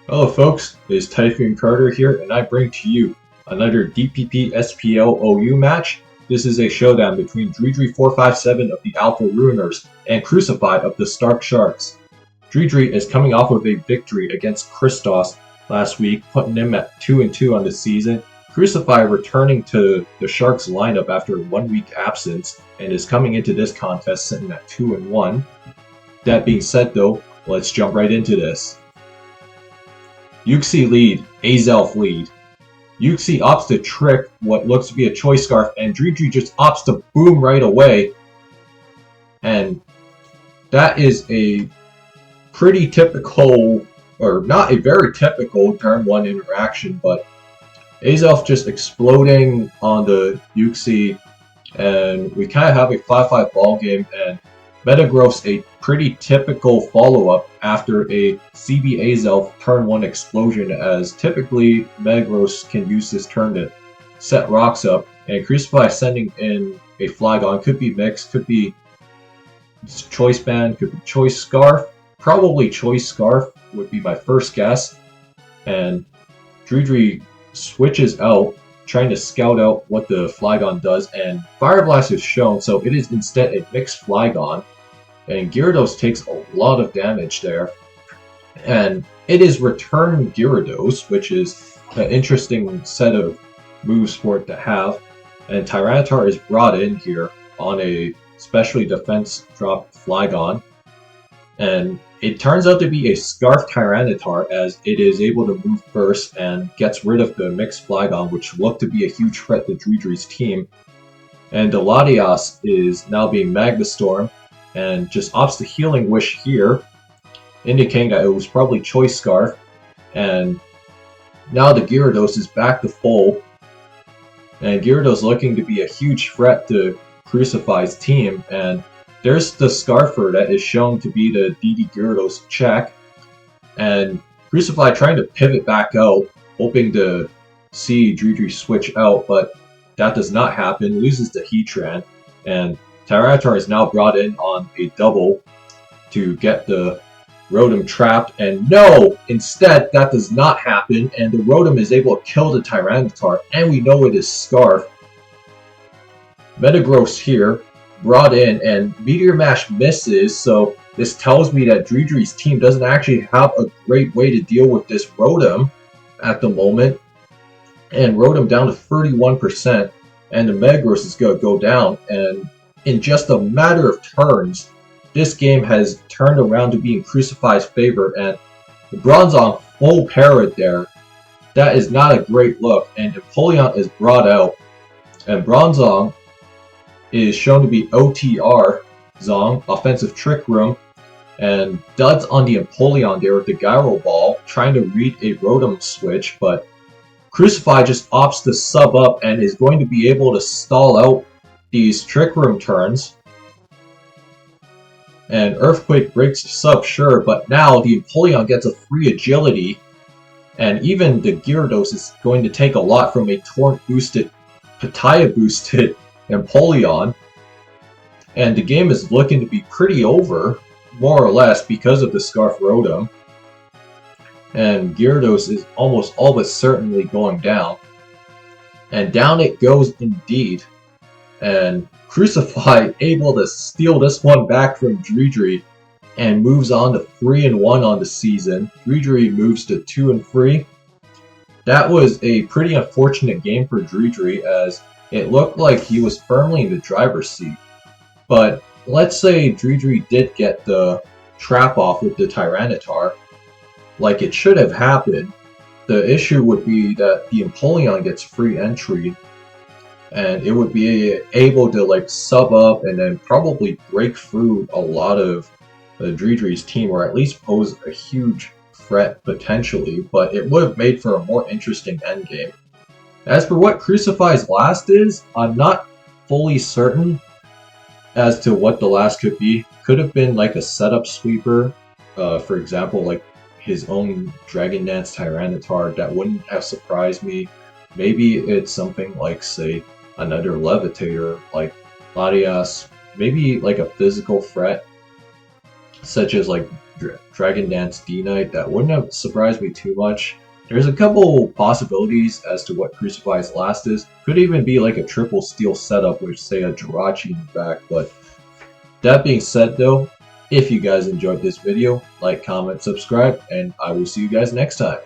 Hello folks, it is Typhoon Carter here, and I bring to you another DPP SPL OU match. This is a showdown between Dridri457 of the Alpha Ruiners and Crucify of the Stark Sharks. Dridri is coming off of a victory against Christos last week, putting him at 2-2 on the season. Crucify returning to the Sharks lineup after a 1-week absence and is coming into this contest sitting at 2-1. That being said though, let's jump right into this. Yuxi lead, Azelf lead. Yuxi opts to trick what looks to be a choice scarf, and Dridri just opts to boom right away. And that is a pretty typical, or not a very typical turn 1 interaction, but Azelf just exploding on the Yuxi, and we kind of have a 5-5 ball game, and Metagross a pretty typical follow-up after a CB Azelf turn 1 explosion, as typically Metagross can use this turn to set rocks up, and Crucify sending in a Flygon. Could be Mix, could be Choice Band, could be Choice Scarf. Probably Choice Scarf would be my first guess. And Dridri switches out, trying to scout out what the Flygon does, and Fire Blast is shown, so it is instead a mixed Flygon. And Gyarados takes a lot of damage there. And it is Return Gyarados, which is an interesting set of moves for it to have. And Tyranitar is brought in here on a specially defense drop Flygon. And it turns out to be a Scarf Tyranitar, as it is able to move first and gets rid of the mixed Flygon, which looked to be a huge threat to Dridri's team. And the Latias is now being Magma Storm, and just opts the Healing Wish here, indicating that it was probably Choice Scarf. And now the Gyarados is back to full, and Gyarados looking to be a huge threat to Crucify's team. And there's the Scarfer that is shown to be the DD Gyarados check, and Crucify trying to pivot back out, hoping to see Dridri switch out, but that does not happen, loses the Heatran, and Tyranitar is now brought in on a double to get the Rotom trapped, and no! Instead, that does not happen, and the Rotom is able to kill the Tyranitar, and we know it is Scarf. Metagross here, brought in, and Meteor Mash misses, so this tells me that Dridri's team doesn't actually have a great way to deal with this Rotom at the moment. And Rotom down to 31%, and the Metagross is going to go down, and in just a matter of turns, this game has turned around to be in Crucify's favor, and the Bronzong full parried there. That is not a great look, and Empoleon is brought out, and Bronzong is shown to be OTR Zong, Offensive Trick Room, and duds on the Empoleon there with the Gyro Ball, trying to read a Rotom switch, but Crucify just opts to sub up and is going to be able to stall out these Trick Room turns. And Earthquake breaks the sub, sure, but now the Empoleon gets a free agility, and even the Gyarados is going to take a lot from a Torrent boosted, Pataya boosted Empoleon. And the game is looking to be pretty over, more or less, because of the Scarf Rotom. And Gyarados is almost all but certainly going down. And down it goes indeed. And Crucify able to steal this one back from Dridri and moves on to 3-1 on the season. Dridri moves to 2-3. That was a pretty unfortunate game for Dridri, as it looked like he was firmly in the driver's seat. But let's say Dridri did get the trap off with the Tyranitar, like it should have happened. The issue would be that the Empoleon gets free entry, and it would be able to like sub up and then probably break through a lot of Dridri's team, or at least pose a huge threat potentially, but it would have made for a more interesting endgame. As for what Crucify's last is, I'm not fully certain as to what the last could be. Could have been like a setup sweeper, for example, like his own Dragon Dance Tyranitar. That wouldn't have surprised me. Maybe it's something like, say, another Levitator like Latias. Maybe like a physical threat, such as like Dragon Dance D-Knight, that wouldn't have surprised me too much. There's a couple possibilities as to what Crucify's last is. Could even be like a triple steel setup with, say, a Jirachi in the back. But that being said, though, if you guys enjoyed this video, like, comment, subscribe, and I will see you guys next time.